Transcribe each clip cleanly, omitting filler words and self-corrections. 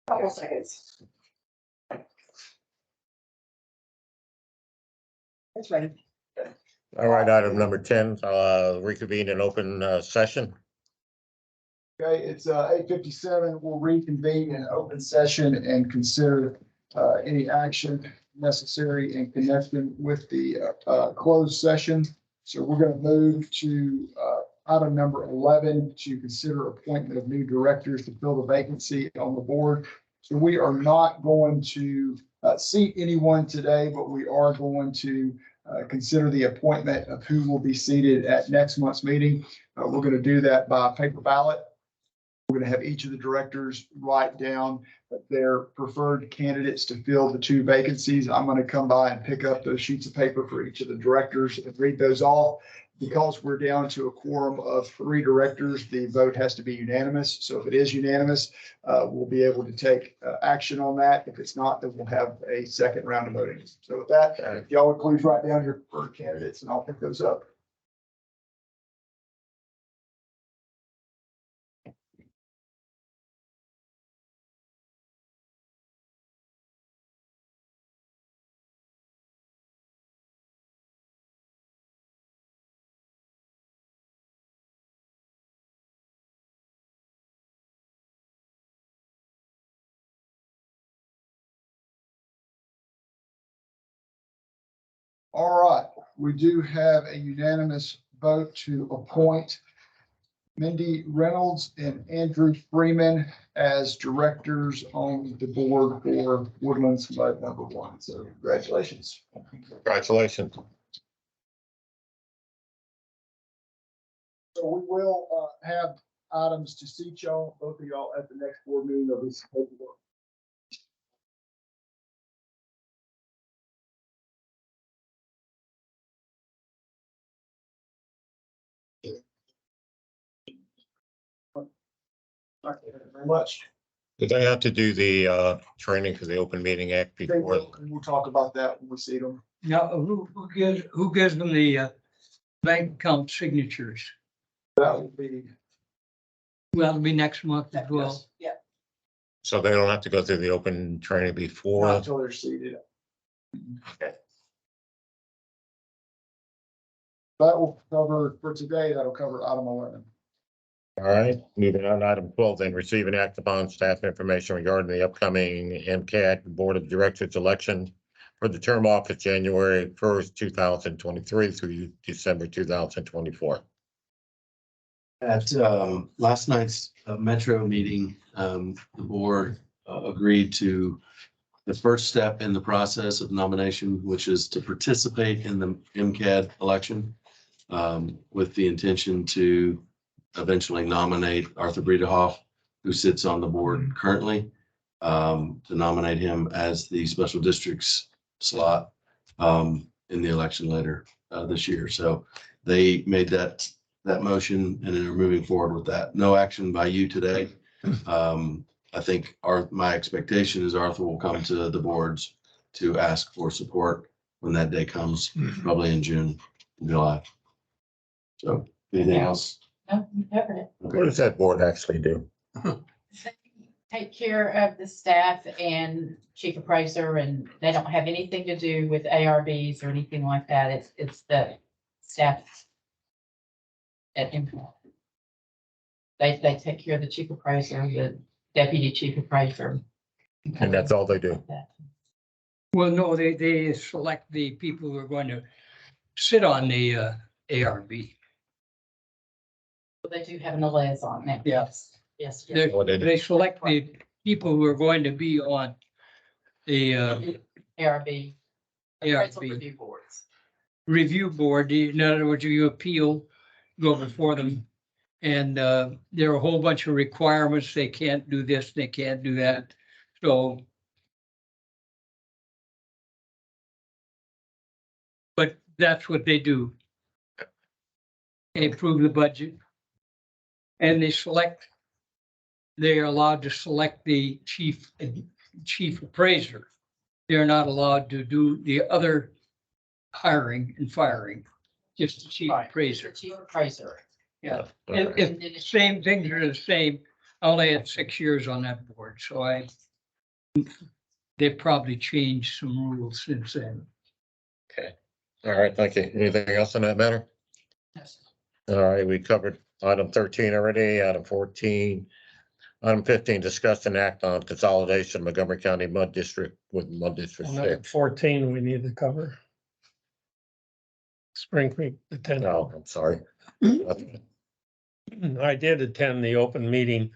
Couple seconds. That's ready. All right, item number 10, reconvene in open session. Okay, it's 8:57. We'll reconvene in open session and consider any action necessary in connection with the closed session. So we're going to move to item number 11 to consider appointment of new directors to fill the vacancy on the board. So we are not going to seat anyone today, but we are going to consider the appointment of who will be seated at next month's meeting. We're going to do that by paper ballot. We're going to have each of the directors write down their preferred candidates to fill the two vacancies. I'm going to come by and pick up those sheets of paper for each of the directors and read those off. Because we're down to a quorum of 3 directors, the vote has to be unanimous. So if it is unanimous, we'll be able to take action on that. If it's not, then we'll have a second round of voting. So with that, if y'all would please write down your preferred candidates and I'll pick those up. All right, we do have a unanimous vote to appoint Mindy Reynolds and Andrew Freeman as directors on the board for Woodlands Mud Number 1. So congratulations. Congratulations. So we will have items to seat y'all, both of y'all at the next board meeting. There'll be some paperwork. Thank you very much. Did they have to do the training for the Open Meeting Act They before? will, and we'll talk about that when we see them. Now, who gives them the bank account signatures? That will be. Well, it'll be next month as well. Yeah. So they don't have to go through the open training Not before? until they're seated. Okay. That will cover, for today, that'll cover item 11. All right, moving on, item 12, then receive and act upon staff information regarding the upcoming MCAT Board of Directors election for the term office January 1st, 2023 through December 2024. At last night's Metro meeting, the board agreed to the first step in the process of nomination, which is to participate in the MCAD election with the intention to eventually nominate Arthur Bredehoff, who sits on the board currently, to nominate him as the special districts slot in the election later this year. So they made that motion and are moving forward with that. No action by you today. I think my expectation is Arthur will come to the boards to ask for support when that day comes, probably in June, July. So anything else? No, you covered it. What does that board actually do? Take care of the staff and chief appraiser, and they don't have anything to do with ARBs or anything like that. It's the staff at Impact. They take care of the chief appraiser, the deputy chief appraiser. And that's all they do? Well, no, they select the people who are going to sit on the ARB. But they do have an liaison now. Yes. Yes. They What they do? they select the people who are going to be on the ARB. Appraisal ARB review boards. review board. In other words, you appeal, go before them. And there are a whole bunch of requirements. They can't do this, they can't do that. So. But that's what they do. They approve the budget. And they are allowed to select the chief appraiser. They're not allowed to do the other hiring and firing, just the chief Right. appraiser. Chief appraiser. Yeah. All right. If same things are the same, I only had 6 years on that board, so I they've probably changed some rules since then. All right, thank you. Anything else on that matter? All right, we covered item 13 already, item 14. Item 15, discuss and act on consolidation of Montgomery County Mud District with Mud District Number 6. 14, we need to cover. Spring Creek attended. No, I'm sorry. I did attend the open meeting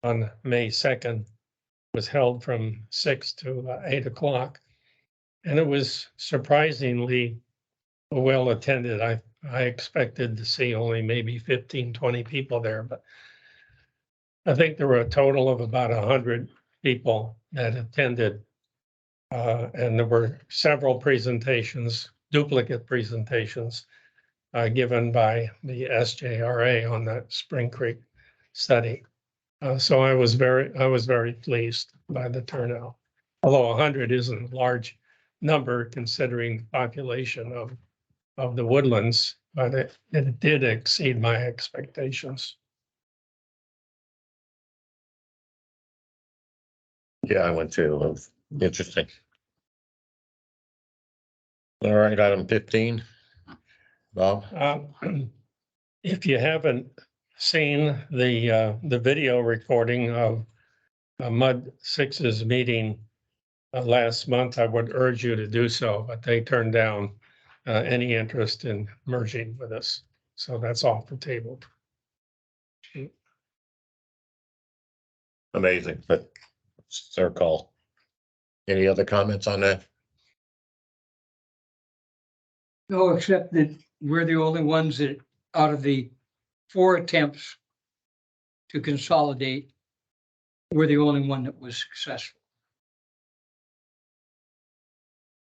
on May 2nd. Was held from 6 to 8 o'clock. And it was surprisingly well attended. I expected to see only maybe 15, 20 people there, but I think there were a total of about 100 people that attended. And there were several presentations, duplicate presentations, given by the SJRA on that Spring Creek study. So I was very pleased by the turnout. Although 100 isn't a large number considering the population of the Woodlands, but it did exceed my expectations. Yeah, I went to. Interesting. All right, item 15. Bob? If you haven't seen the video recording of Mud Six's meeting last month, I would urge you to do so, but they turned down any interest in merging with us. So that's off the table. Amazing, but it's their call. Any other comments on that? No, except that we're the only ones that, out of the 4 attempts to consolidate, we're the only one that was successful.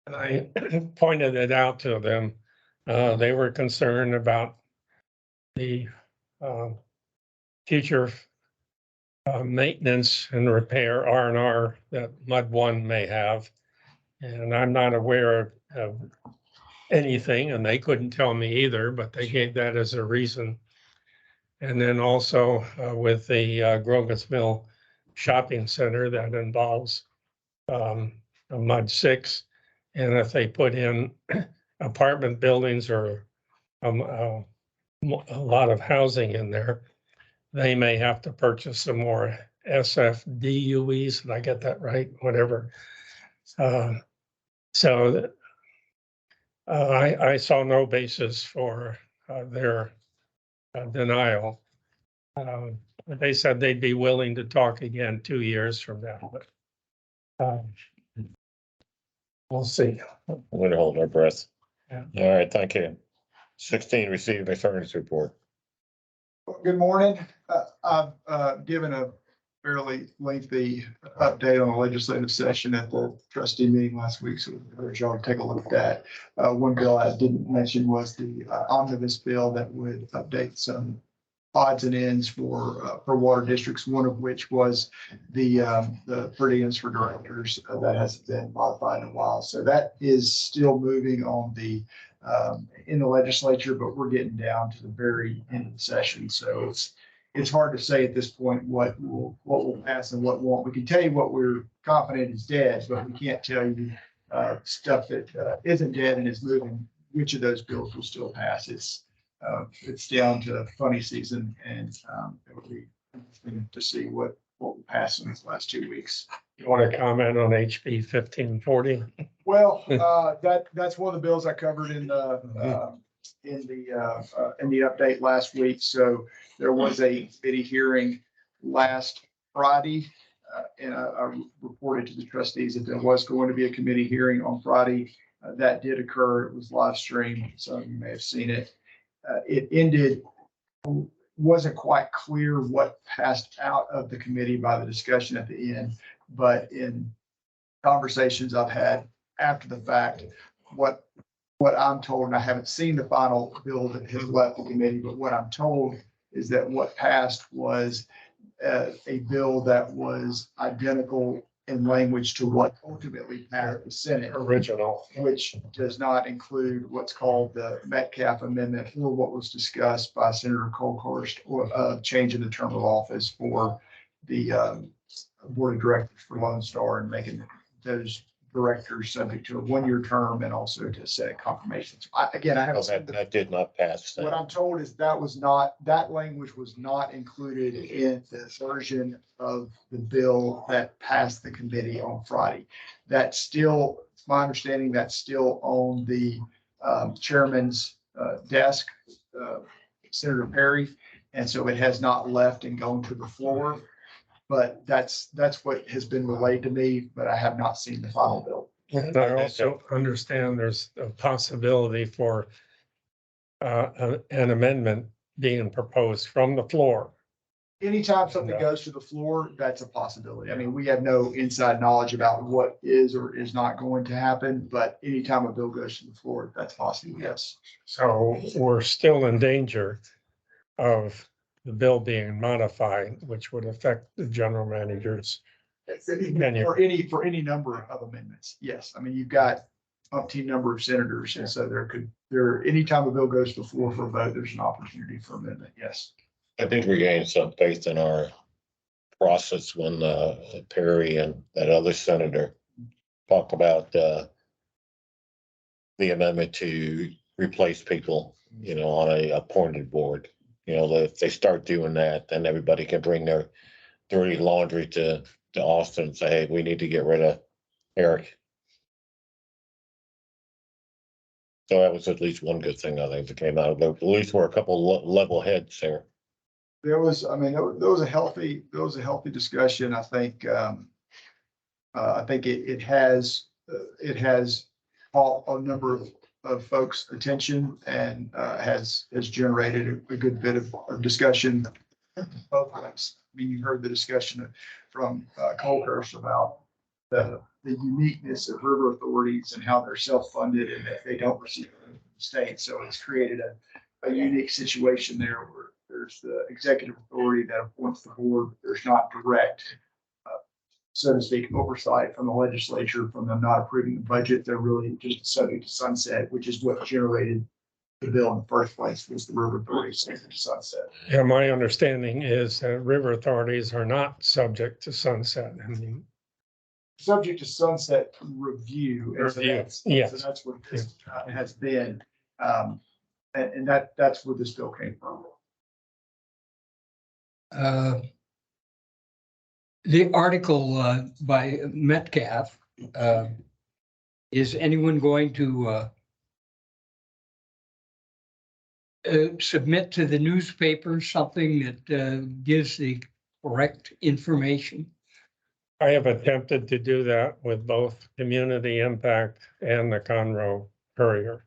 And I pointed it out to them. They were concerned about the future maintenance and repair R&R that Mud One may have. And I'm not aware of anything, and they couldn't tell me either, but they gave that as a reason. And then also with the Grogas Mill Shopping Center that involves a Mud Six. And if they put in apartment buildings or a lot of housing in there, they may have to purchase some more SFDUEs. Did I get that right? Whatever. So I saw no basis for their denial. They said they'd be willing to talk again 2 years from now, but we'll see. We're gonna hold our breath. Yeah. All right, thank you. 16, receive the attorney's report. Good morning. I've given a fairly lengthy update on the legislative session at the trustee meeting last week, so I urge y'all to take a look at that. One bill I didn't mention was the omnibus bill that would update some odds and ends for water districts, one of which was the per diems for directors that hasn't been modified in a while. So that is still moving on the in the legislature, but we're getting down to the very end of the session. So it's hard to say at this point what will pass and what won't. We can tell you what we're confident is dead, but we can't tell you stuff that isn't dead and is moving, which of those bills will still pass. It's down to funny season, and it will be interesting to see what will pass in these last 2 weeks. You want to comment on HB 1540? Well, that's one of the bills I covered in the update last week. So there was a committee hearing last Friday, and I reported to the trustees that there was going to be a committee hearing on Friday. That did occur. It was live streamed, so you may have seen it. It ended, wasn't quite clear what passed out of the committee by the discussion at the end, but in conversations I've had after the fact, what I'm told, and I haven't seen the final bill that has left the committee, but what I'm told is that what passed was a bill that was identical in language to what ultimately passed the Senate, Original. which does not include what's called the Metcalf Amendment or what was discussed by Senator Colhurst or changing the term of office for the board of directors for Lone Star and making those directors subject to a 1-year term and also to set confirmations. Again, I Oh, haven't seen that, the that did not pass. what I'm told is that language was not included in the version of the bill that passed the committee on Friday. That's still, it's my understanding, that's still on the chairman's desk, Senator Perry. And so it has not left and gone to the floor. But that's what has been relayed to me, but I have not seen the final bill. And I also understand there's a possibility for an amendment being proposed from the floor. Anytime something goes to the floor, that's a possibility. I mean, we have no inside knowledge about what is or is not going to happen, but anytime a bill goes to the floor, that's possible, yes. So we're still in danger of the bill being modified, which would affect the general manager's. For any number of amendments, yes. I mean, you've got umpteen number of senators, and so anytime a bill goes to the floor for a vote, there's an opportunity for amendment, yes. I think we gained some faith in our process when Perry and that other senator talked about the amendment to replace people, on a appointed board. If they start doing that, then everybody can bring their dirty laundry to Austin and say, hey, we need to get rid of Eric. So that was at least one good thing I think that came out of it. At least we're a couple level heads there. There was a healthy discussion. I think, it has caught a number of folks' attention and, has generated a good bit of discussion. Both ways. I mean, you heard the discussion from, Colhurst about the uniqueness of river authorities and how they're self-funded and that they don't receive from the state. So it's created a unique situation there where there's the executive authority that appoints the board. There's not direct, so to speak, oversight from the legislature from them not approving the budget. They're really just subject to sunset, which is what generated the bill in the first place, was the river authority subject to sunset. Yeah, my understanding is that river authorities are not subject to sunset. I mean, Subject to sunset review. And so Review, that's, yes. so that's what this has been. And that's where this bill came from. The article by Metcalf, is anyone going to submit to the newspaper something that gives the correct information? I have attempted to do that with both Community Impact and the Conroe Courier.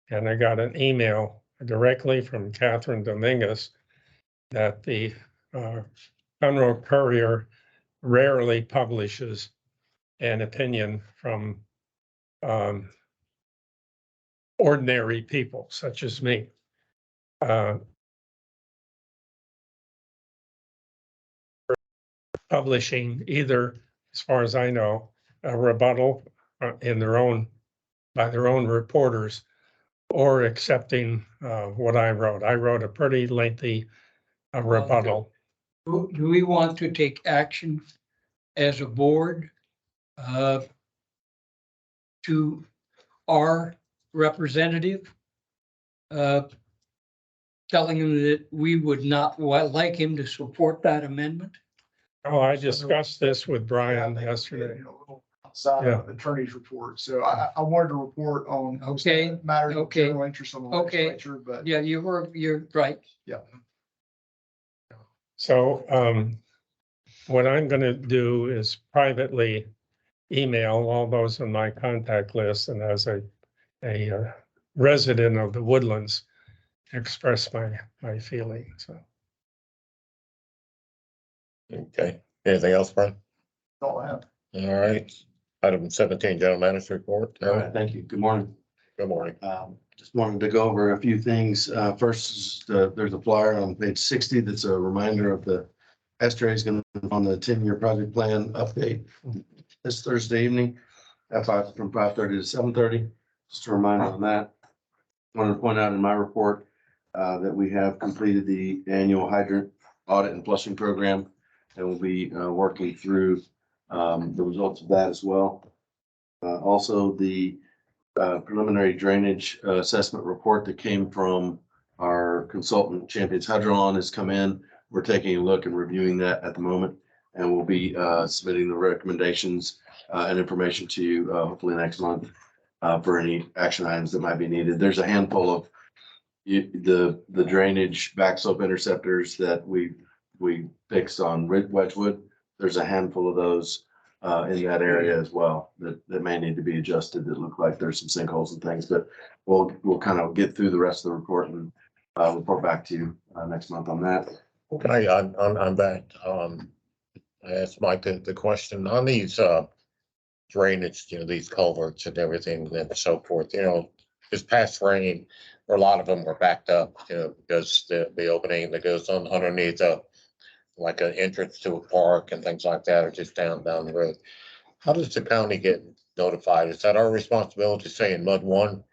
And I got an email directly from Catherine Dominguez that the Conroe Courier rarely publishes an opinion from ordinary people such as me. Publishing either, as far as I know, a rebuttal by their own reporters, or accepting what I wrote. I wrote a pretty lengthy rebuttal. Do we want to take action as a board to our representative, telling him that we would not like him to support that amendment? Oh, I discussed this with Brian yesterday. Outside Yeah. of attorney's report. So I wanted to report on Okay, matters of okay, general interest on the okay. legislature, but Yeah, you're right. yeah. So what I'm gonna do is privately email all those on my contact list, and as a resident of the Woodlands, express my feelings. So. Okay, anything else, Brian? That's all I have. All right, item 17, general manager report. All right, thank you. Good morning. Good morning. Just wanted to go over a few things. First, is there's a flyer on page 60 that's a reminder of the Esther is going to on the 10-year project plan update this Thursday evening at from 5:30 to 7:30. Just a reminder on that. I wanted to point out in my report that we have completed the annual hydrant audit and flushing program and we'll be working through the results of that as well. Also, the preliminary drainage assessment report that came from our consultant Champions Hydrolon has come in. We're taking a look and reviewing that at the moment, and we'll be submitting the recommendations and information to you hopefully next month for any action items that might be needed. There's a handful of the drainage backslope interceptors that we fixed on Wedgewood. There's a handful of those in that area as well that may need to be adjusted. That look like there's some sinkholes and things, but we'll kind of get through the rest of the report and report back to you next month on that. Okay, on that, I asked Mike the question on these, drainage, these culverts and everything and so forth, this past rain, a lot of them were backed up, because the opening that goes on underneath like an entrance to a park and things like that, or just down the road. How does the county get notified? Is that our responsibility, say in MUD 1,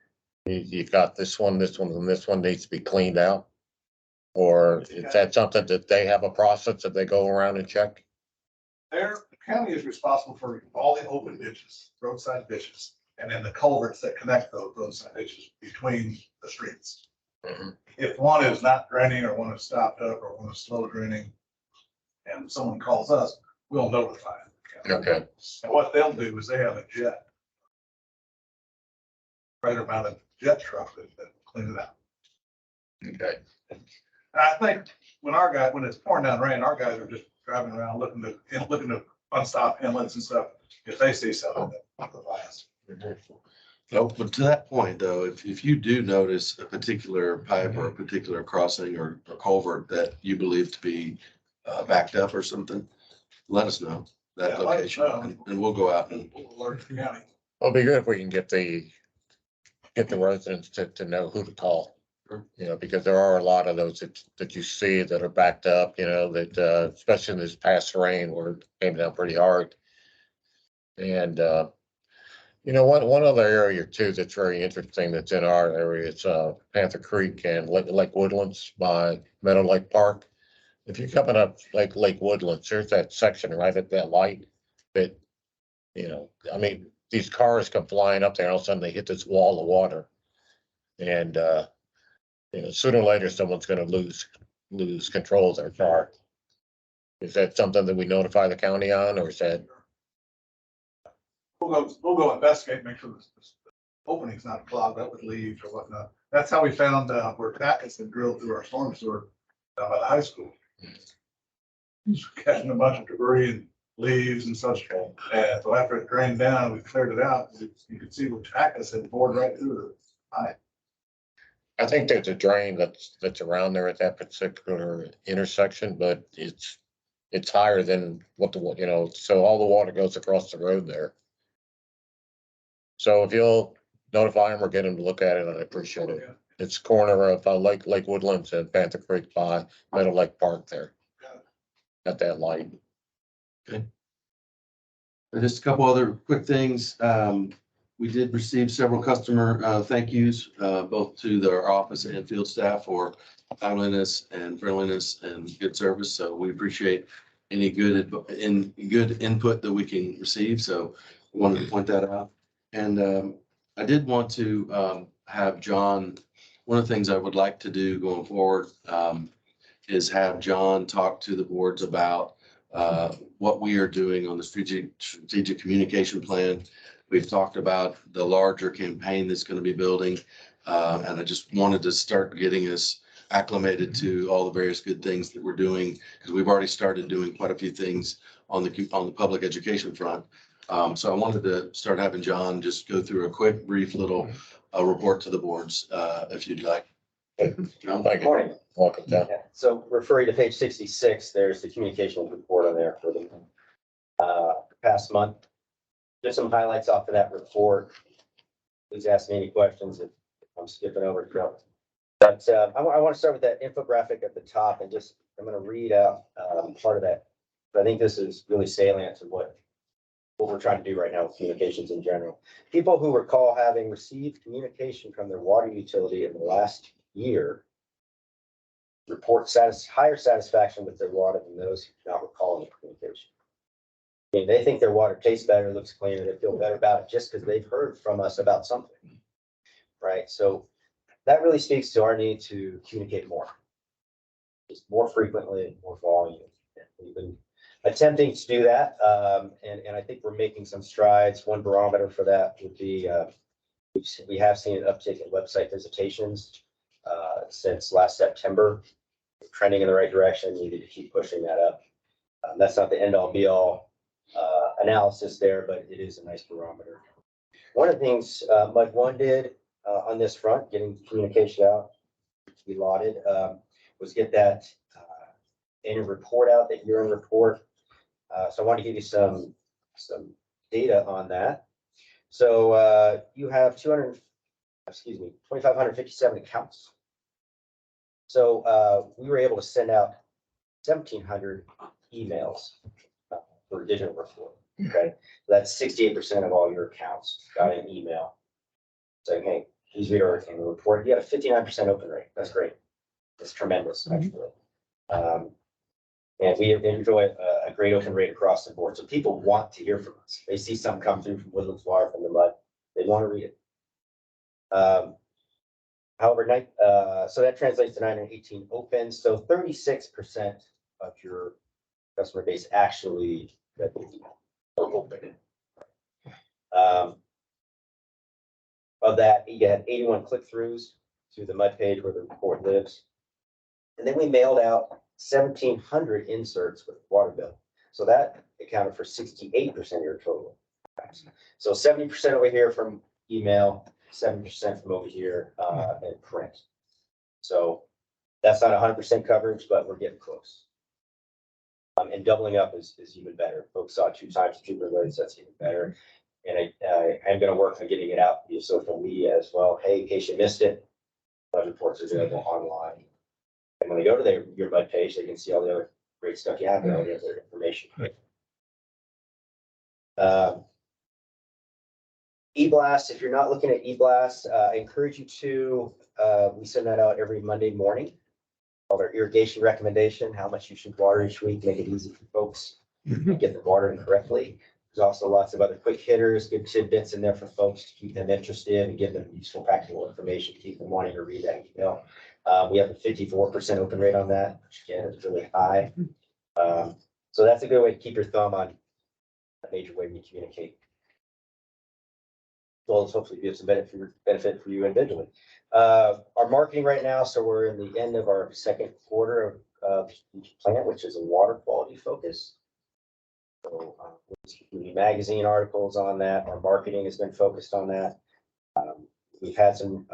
you've got this one, and this one needs to be cleaned out? Or is that something that they have a process that they go around and check? The county is responsible for all the open ditches, roadside ditches, and then the culverts that connect those roadside ditches between the streets. Mhm. If one is not draining or one is stopped up or one is slow draining, and someone calls us, we'll notify them. Okay, And what they'll do is they have a jet. Right about a jet truck that clean it out. okay. And I think when it's pouring down rain, our guys are just driving around looking to unstop inlets and stuff. If they see something, they'll notify us. No, but to that point though, if you do notice a particular pipe or a particular crossing or a culvert that you believe to be backed up or something, let us know that Yeah, let us location know. and we'll go out and We'll alert the county. Well, it'd be good if we can get the residents to know who to call. Sure. Because there are a lot of those that you see that are backed up, that, especially in this past rain where it came down pretty hard. And, one other area too, that's very interesting, that's in our area, it's, Panther Creek and Lake Woodlands by Meadow Lake Park. If you're coming up Lake Woodlands, there's that section right at that light that, these cars come flying up there, and all of a sudden they hit this wall of water. And, sooner or later, someone's gonna lose control of their car. Is that something that we notify the county on, or is that? We'll go investigate, make sure this opening's not clogged up with leaves or whatnot. That's how we found where Pat been drilled through our storm sewer down by the high school. He's catching a bunch of debris and leaves and such. And so after it drained down, we cleared it out. You could see where Tackus had bored right through the pipe. I think there's a drain that's around there at that particular intersection, but it's higher than so all the water goes across the road there. So if you'll notify them or get them to look at it, I appreciate it. It's corner of Lake Woodlands and Panther Creek by Meadow Lake Park there. At that light. just a couple other quick things. We did receive several customer thank yous, both to their office and field staff for timeliness and friendliness and good service. So we appreciate any good input that we can receive. So wanted to point that out. And I did want to have John, one of the things I would like to do going forward is have John talk to the boards about what we are doing on the strategic communication plan. We've talked about the larger campaign that's going to be building. And I just wanted to start getting us acclimated to all the various good things that we're doing, because we've already started doing quite a few things on the public education front. So I wanted to start having John just go through a quick, brief little report to the boards, if you'd like. John? Thank you. Morning. Welcome, John. Yeah, so referring to page 66, there's the communication report on there for the past month. Just some highlights off of that report. Please ask me any questions if I'm skipping over it. But I want to start with that infographic at the top and just, I'm going to read out part of that. But I think this is really salient to what we're trying to do right now with communications in general. People who recall having received communication from their water utility in the last year report higher satisfaction with their water than those who do not recall any I mean, they think their water tastes better, looks cleaner, they feel better about it just because they've heard from us about something. Right? So that really speaks to our need to communicate more. Just more frequently, more volume. We've been attempting to do that. And I think we're making some strides. One barometer for that would be, we have seen an uptick in website visitations since last September. We're trending in the right direction. We need to keep pushing that up. That's not the end all be all analysis there, but it is a nice barometer. One of the things Mud One did on this front, getting communication out, we lauded, was get that annual report out, that year-end report. So I want to give you some data on that. So you have 2,557 accounts. So we were able to send out 1,700 emails for a digital report. Okay, that's 68% of all your accounts got an email saying, "Hey, please read our annual report." You had a 59% open rate. That's great. That's tremendous, actually. And we enjoy a great open rate across the board. So people want to hear from us. They see something come through from Woodlands Water, from the mud. They want to read it. However, so that translates to 918 open. So 36% of your customer base actually read the email or opened it. Of that, you had 81 click-throughs to the mud page where the report lives. And then we mailed out 1,700 inserts with water bill. So that accounted for 68% of your total. So 70% over here from email, 7% from over here in print. So that's not 100% coverage, but we're getting close. And doubling up is even better. Folks saw 2 times the alerts, that's even better. And I'm going to work on getting it out via social media as well. Hey, in case you missed it, flood reports are available online. And when they go to your mud page, they can see all the other great stuff you have and all the other information. eBlast, if you're not looking at eBlast, I encourage you to, we send that out every Monday morning. Called our irrigation recommendation, how much you should water each week, make it easy for folks to get the watering correctly. There's also lots of other quick hitters, good tidbits in there for folks to keep them interested and give them useful practical information to keep them wanting to read that email. We have a 54% open rate on that, which again is really high. So that's a good way to keep your thumb on a major way we communicate. Well, it's hopefully give some benefit for you individually. Our marketing right now, so we're in the end of our second quarter of each plan, which is a water quality focus. So magazine articles on that. Our marketing has been focused on that. We've had some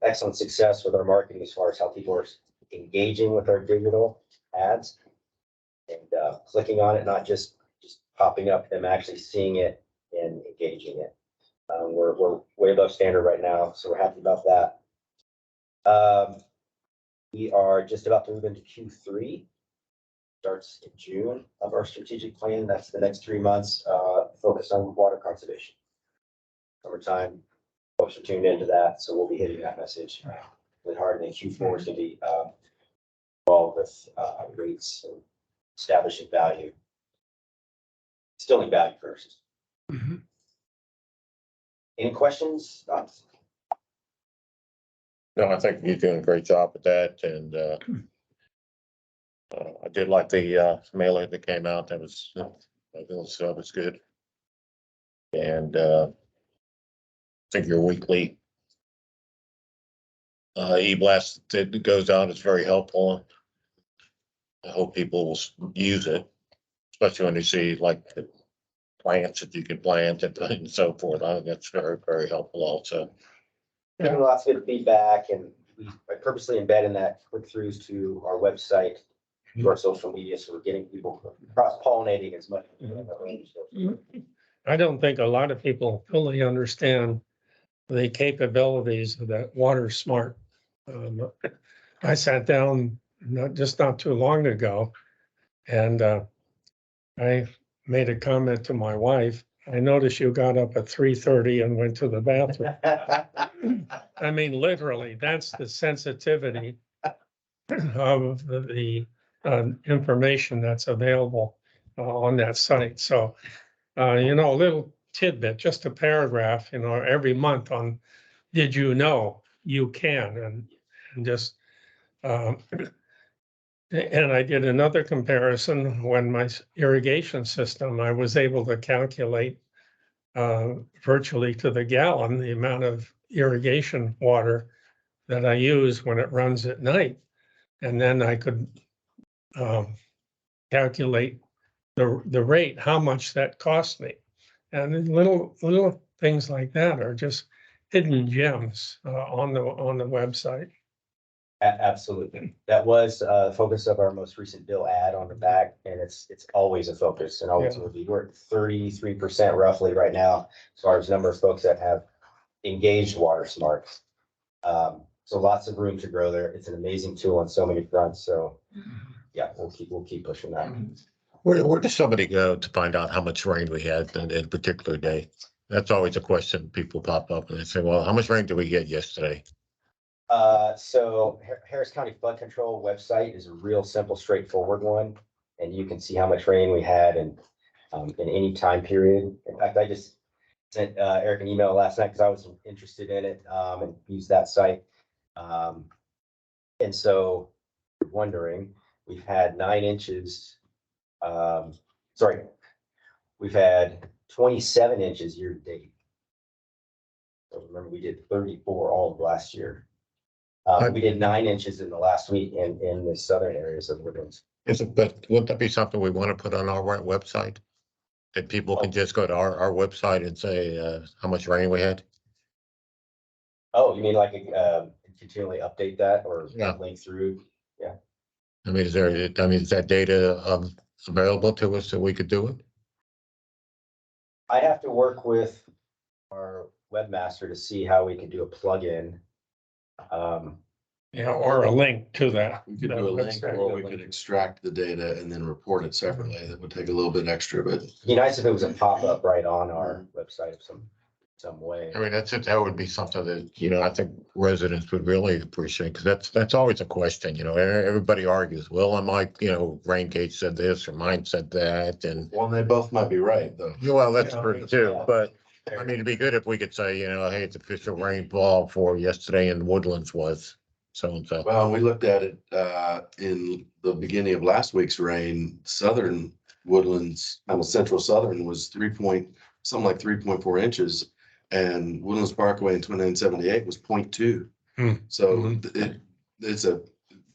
excellent success with our marketing as far as how people are engaging with our digital ads and clicking on it, not just popping up, them actually seeing it and engaging it. We're way above standard right now, so we're happy about that. We are just about to move into Q3. Starts in June of our strategic plan. That's the next 3 months, focused on water conservation. Summertime, folks are tuned into that, so we'll be hitting that message really hard. And then Q4 is going to be involved with rates and establishing value, instilling value first. Mm-hmm. Any questions, thoughts? No, I think you're doing a great job with that, and I did like the mailer that came out. That was good. And I think your weekly e-blast that goes out is very helpful. I hope people will use it, especially when you see like the plants that you can plant and so forth. I think that's very, very helpful also. Getting lots of good feedback, and I purposely embed in that click-throughs to our website, to our social media, so we're getting people cross-pollinating as much. I don't think a lot of people fully understand the capabilities of that Water Smart. I sat down not too long ago, and I made a comment to my wife. I noticed you got up at 3:30 and went to the bathroom. I mean, literally, that's the sensitivity of the information that's available on that site. So, you know, a little tidbit, just a paragraph, you know, every month on, did you know you can, and just, and I did another comparison when my irrigation system, I was able to calculate virtually to the gallon, the amount of irrigation water that I use when it runs at night. And then I could calculate the rate, how much that cost me. And then little things like that are just hidden gems on the website. Absolutely. That was the focus of our most recent bill ad on the back, and it's always a focus and always Yeah. will be. We're at 33% roughly right now as far as number of folks that have engaged Water Smart. So lots of room to grow there. It's an amazing tool on so many fronts. So yeah, we'll keep pushing that. Where does somebody go to find out how much rain we had in a particular day? That's always a question people pop up and they say, well, how much rain did we get yesterday? So Harris County Flood Control website is a real simple, straightforward one. And you can see how much rain we had in any time period. In fact, I just sent Eric an email last night because I was interested in it and used that site. And so wondering, we've had 9 inches. We've had 27 inches year to date. So remember, we did 34 all of last year. We did 9 inches in the last week in the southern areas of Woodlands. But wouldn't that be something we want to put on our website? That people can just go to our website and say, how much rain we had? Oh, you mean like continually update that or Yeah. link through? I mean, is that data available to us so we could do it? I'd have to work with our webmaster to see how we could do a plugin. Yeah, or a link to that. We could do a link, or we could extract the data and then report it separately. That would take a little bit extra, but It'd be nice if it was a pop-up right on our website of some way. I mean, that would be something that, you know, I think residents would really appreciate, because that's always a question, you know, everybody argues, well, I'm like, you know, rain gauge said this or mine said that, and well, they both might be right, though. well, that's Yeah. true too, Yeah. but I mean, it'd be good if we could say, you know, hey, it's official rainfall for yesterday in Woodlands was so and so. Well, we looked at it in the beginning of last week's rain. Southern Woodlands, central southern was 3.4 inches. And Woodlands Parkway in 2978 was 0.2. Hmm. So Mhm.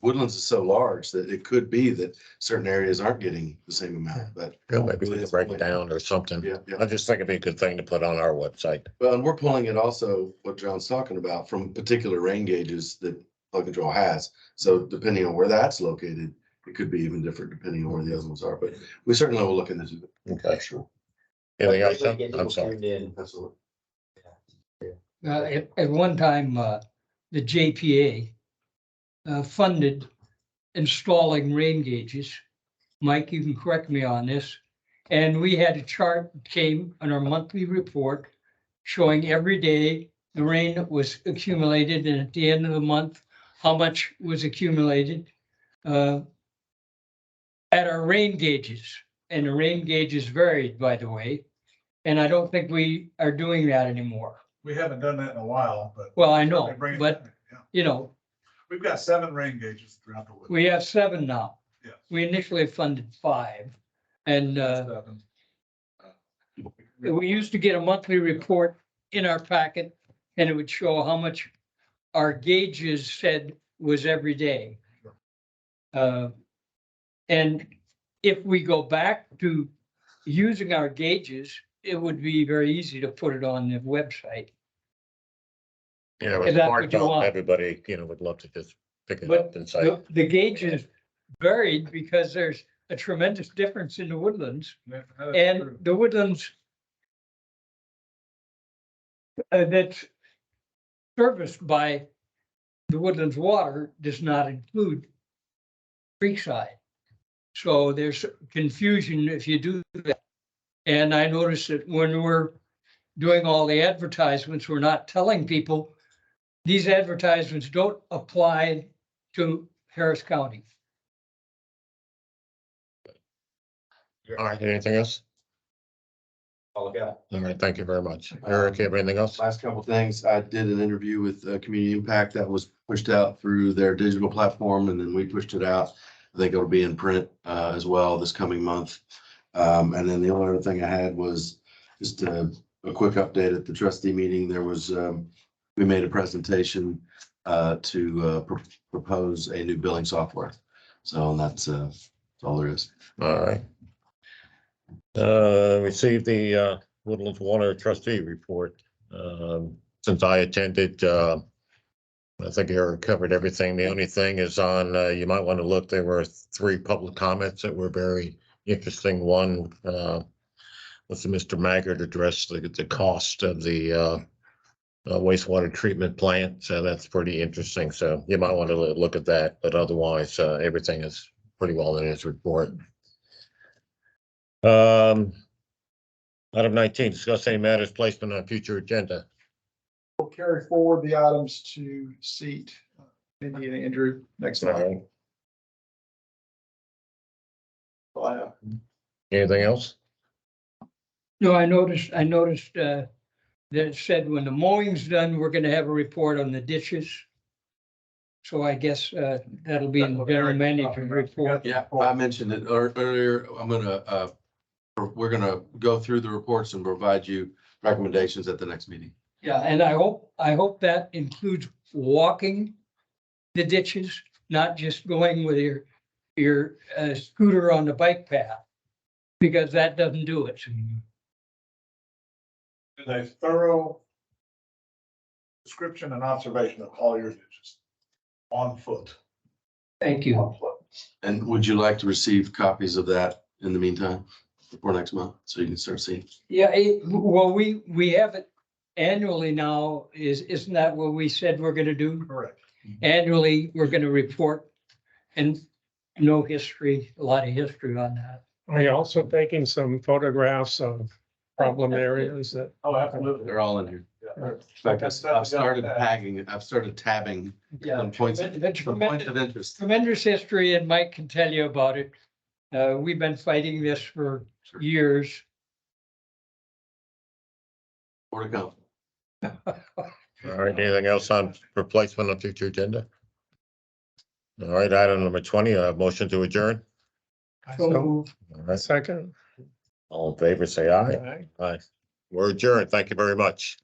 Woodlands is so large that it could be that certain areas aren't getting the same amount, but. Yeah, maybe we can break it down or something. Yeah, yeah. I just think it'd be a good thing to put on our website. Well, and we're pulling it also, what John's talking about, from particular rain gauges that Flood Control has. So depending on where that's located, it could be even different depending on where the other ones are, but we certainly will look into it. Okay. Sure. Anything else? Hopefully get I'm people sorry. tuned in. Absolutely. At one time, the JPA funded installing rain gauges. Mike, you can correct me on this. And we had a chart that came on our monthly report showing every day the rain that was accumulated, and at the end of the month, how much was accumulated at our rain gauges. And the rain gauges varied, by the way. And I don't think we are doing that anymore. We haven't done that in a while, but. Well, I know, Bring it but back, yeah. you know, We've got 7 rain gauges throughout the woods. we have 7 now. Yes. We initially funded 5. And 7. we used to get a monthly report in our packet, and it would show how much our gauges said was every day. And if we go back to using our gauges, it would be very easy to put it on the website. Yeah, If with that's what you smartphone, want. everybody, you know, would love to just pick it But up and say, the gauges varied because there's a tremendous difference in the woodlands. And the woodlands that's serviced by the woodlands water does not include Creekside. So there's confusion if you do that. And I noticed that when we're doing all the advertisements, we're not telling people these advertisements don't apply to Harris County. All right, anything else? All I got. All right, thank you very much. Eric, you have anything else? Last couple of things, I did an interview with Community Impact that was pushed out through their digital platform, and then we pushed it out. I think it'll be in print as well this coming month. And then the only other thing I had was just a quick update at the trustee meeting. There was, we made a presentation to propose a new billing software. So that's all there is. All right. Received the Woodlands Water Trustee Report. Since I attended, I think Eric covered everything. The only thing is on, you might want to look, there were 3 public comments that were very interesting. One was Mr. Maggard addressed the cost of the wastewater treatment plant. So that's pretty interesting. So you might want to look at that, but otherwise, everything is pretty well in his report. Item 19, discuss any matters placement on future agenda. We'll carry forward the items to seat Mindy and Andrew next All month. right. Anything else? No, I noticed, that it said when the mowing's done, we're gonna have a report on the ditches. So I guess, that'll be in the general manager's report. Yeah, I mentioned it earlier. We're gonna go through the reports and provide you recommendations at the next meeting. Yeah, and I hope that includes walking the ditches, not just going with your scooter on the bike path. Because that doesn't do it. Did a thorough description and observation of all your ditches on foot. Thank you. On foot. And would you like to receive copies of that in the meantime before next month, so you can start seeing? Yeah, well, we have it annually now, isn't that what we said we're gonna do? Correct. Annually, we're gonna report and no history, a lot of history on that. Are you also taking some photographs of problem areas that? Oh, absolutely. They're all in here. Yeah. In fact, I've started tabbing some points of interest. Tremendous history, and Mike can tell you about it. We've been fighting this for years. More to come. All right, anything else on replacement on future agenda? All right, item number 20, motion to adjourn. So All right, Second. all in favor, say aye. Aye. Aye. We're adjourned. Thank you very much.